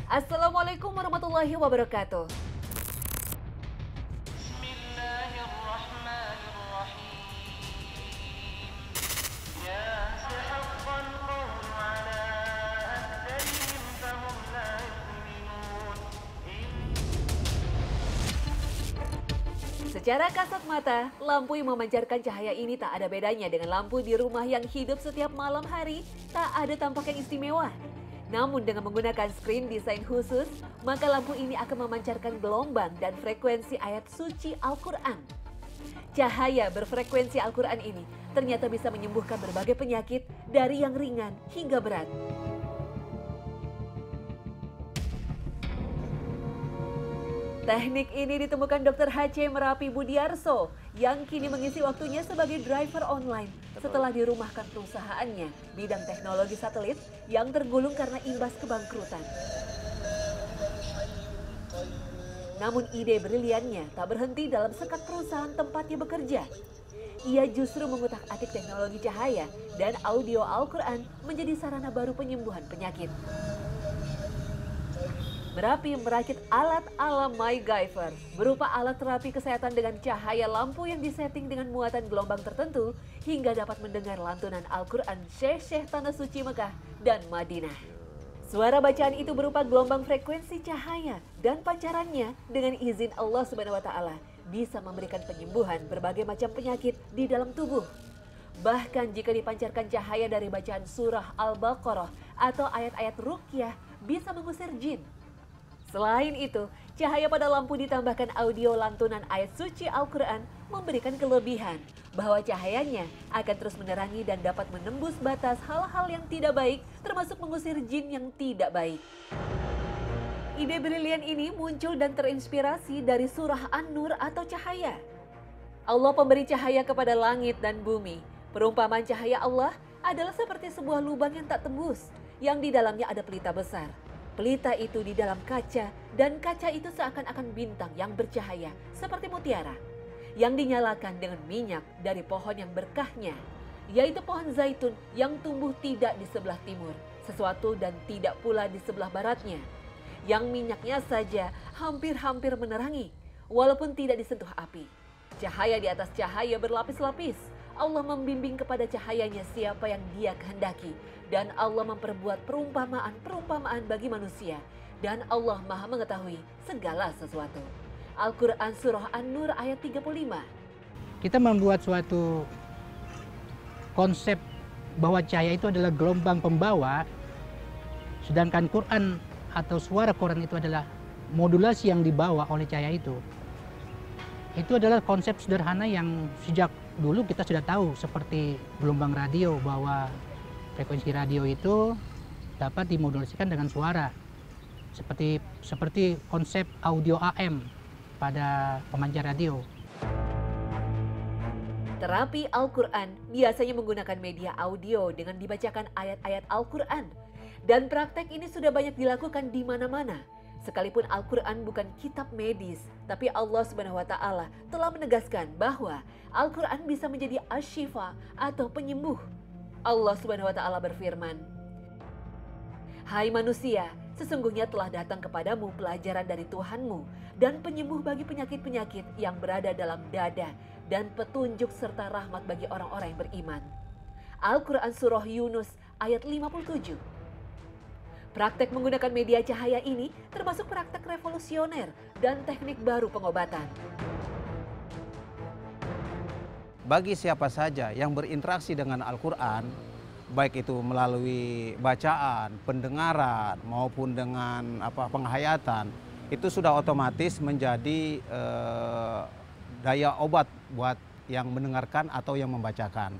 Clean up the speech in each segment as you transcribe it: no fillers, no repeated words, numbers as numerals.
Assalamualaikum warahmatullahi wabarakatuh. Secara kasat mata, lampu yang memancarkan cahaya ini tak ada bedanya dengan lampu di rumah yang hidup setiap malam hari, tak ada tampak yang istimewa. Namun dengan menggunakan screen desain khusus, maka lampu ini akan memancarkan gelombang dan frekuensi ayat suci Al-Quran. Cahaya berfrekuensi Al-Quran ini ternyata bisa menyembuhkan berbagai penyakit dari yang ringan hingga berat. Teknik ini ditemukan Dr. H.C. Merapi Budiarso yang kini mengisi waktunya sebagai driver online setelah dirumahkan perusahaannya bidang teknologi satelit yang tergulung karena imbas kebangkrutan. Namun ide briliannya tak berhenti dalam sekat perusahaan tempatnya bekerja. Ia justru mengutak-atik teknologi cahaya dan audio Al-Quran menjadi sarana baru penyembuhan penyakit. Merapi merakit alat ala MacGyver berupa alat terapi kesehatan dengan cahaya lampu yang disetting dengan muatan gelombang tertentu hingga dapat mendengar lantunan Al-Quran Syekh Tanah Suci Mekah dan Madinah. Suara bacaan itu berupa gelombang frekuensi cahaya dan pancarannya dengan izin Allah Subhanahu wa Ta'ala bisa memberikan penyembuhan berbagai macam penyakit di dalam tubuh. Bahkan jika dipancarkan cahaya dari bacaan surah Al-Baqarah atau ayat-ayat ruqyah bisa mengusir jin. Selain itu, cahaya pada lampu ditambahkan audio lantunan ayat suci Al-Quran memberikan kelebihan bahwa cahayanya akan terus menerangi dan dapat menembus batas hal-hal yang tidak baik termasuk mengusir jin yang tidak baik. Ide brilian ini muncul dan terinspirasi dari surah An-Nur atau cahaya. Allah pemberi cahaya kepada langit dan bumi. Perumpamaan cahaya Allah adalah seperti sebuah lubang yang tak tembus, yang di dalamnya ada pelita besar. Pelita itu di dalam kaca dan kaca itu seakan-akan bintang yang bercahaya seperti mutiara yang dinyalakan dengan minyak dari pohon yang berkahnya, yaitu pohon zaitun yang tumbuh tidak di sebelah timur, sesuatu dan tidak pula di sebelah baratnya, yang minyaknya saja hampir-hampir menerangi walaupun tidak disentuh api. Cahaya di atas cahaya berlapis-lapis. Allah membimbing kepada cahayanya siapa yang Dia kehendaki. Dan Allah memperbuat perumpamaan-perumpamaan bagi manusia. Dan Allah Maha mengetahui segala sesuatu. Al-Quran Surah An-Nur ayat 35. Kita membuat suatu konsep bahwa cahaya itu adalah gelombang pembawa. Sedangkan Quran atau suara Quran itu adalah modulasi yang dibawa oleh cahaya itu. Itu adalah konsep sederhana yang sejak dulu kita sudah tahu, seperti gelombang radio, bahwa frekuensi radio itu dapat dimodulasikan dengan suara. Seperti konsep audio AM pada pemancar radio. Terapi Al-Quran biasanya menggunakan media audio dengan dibacakan ayat-ayat Al-Quran. Dan praktek ini sudah banyak dilakukan di mana-mana. Sekalipun Al-Quran bukan kitab medis, tapi Allah Subhanahu wa Ta'ala telah menegaskan bahwa Al-Quran bisa menjadi asyifa atau penyembuh. Allah Subhanahu wa Ta'ala berfirman, "Hai manusia, sesungguhnya telah datang kepadamu pelajaran dari Tuhanmu dan penyembuh bagi penyakit-penyakit yang berada dalam dada dan petunjuk serta rahmat bagi orang-orang yang beriman." Al-Quran Surah Yunus ayat 57. Praktek menggunakan media cahaya ini termasuk praktek revolusioner dan teknik baru pengobatan. Bagi siapa saja yang berinteraksi dengan Al-Quran, baik itu melalui bacaan, pendengaran, maupun dengan penghayatan, itu sudah otomatis menjadi daya obat buat yang mendengarkan atau yang membacakan.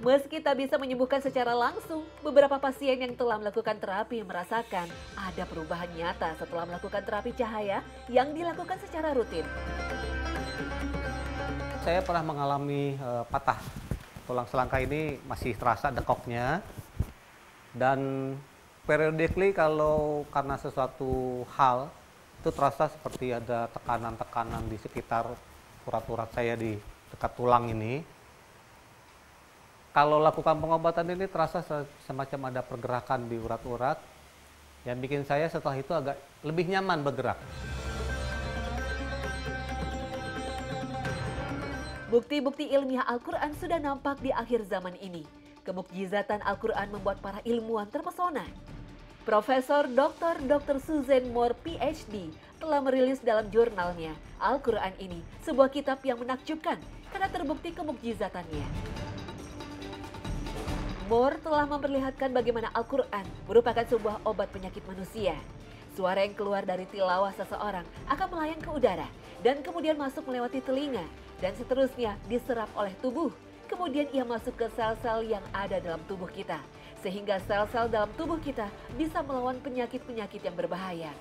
Meski tak bisa menyembuhkan secara langsung, beberapa pasien yang telah melakukan terapi merasakan ada perubahan nyata setelah melakukan terapi cahaya yang dilakukan secara rutin. Saya pernah mengalami patah tulang selangka, ini masih terasa dekoknya, dan periodically kalau karena sesuatu hal itu terasa seperti ada tekanan-tekanan di sekitar urat-urat saya di dekat tulang ini. Kalau lakukan pengobatan ini terasa semacam ada pergerakan di urat-urat yang bikin saya setelah itu agak lebih nyaman bergerak. Bukti-bukti ilmiah Al-Quran sudah nampak di akhir zaman ini. Kemukjizatan Al-Quran membuat para ilmuwan terpesona. Profesor Dr. Suzanne Moore PhD telah merilis dalam jurnalnya Al-Quran ini sebuah kitab yang menakjubkan karena terbukti kemukjizatannya. Moore telah memperlihatkan bagaimana Al-Quran merupakan sebuah obat penyakit manusia. Suara yang keluar dari tilawah seseorang akan melayang ke udara dan kemudian masuk melewati telinga dan seterusnya diserap oleh tubuh. Kemudian ia masuk ke sel-sel yang ada dalam tubuh kita, sehingga sel-sel dalam tubuh kita bisa melawan penyakit-penyakit yang berbahaya.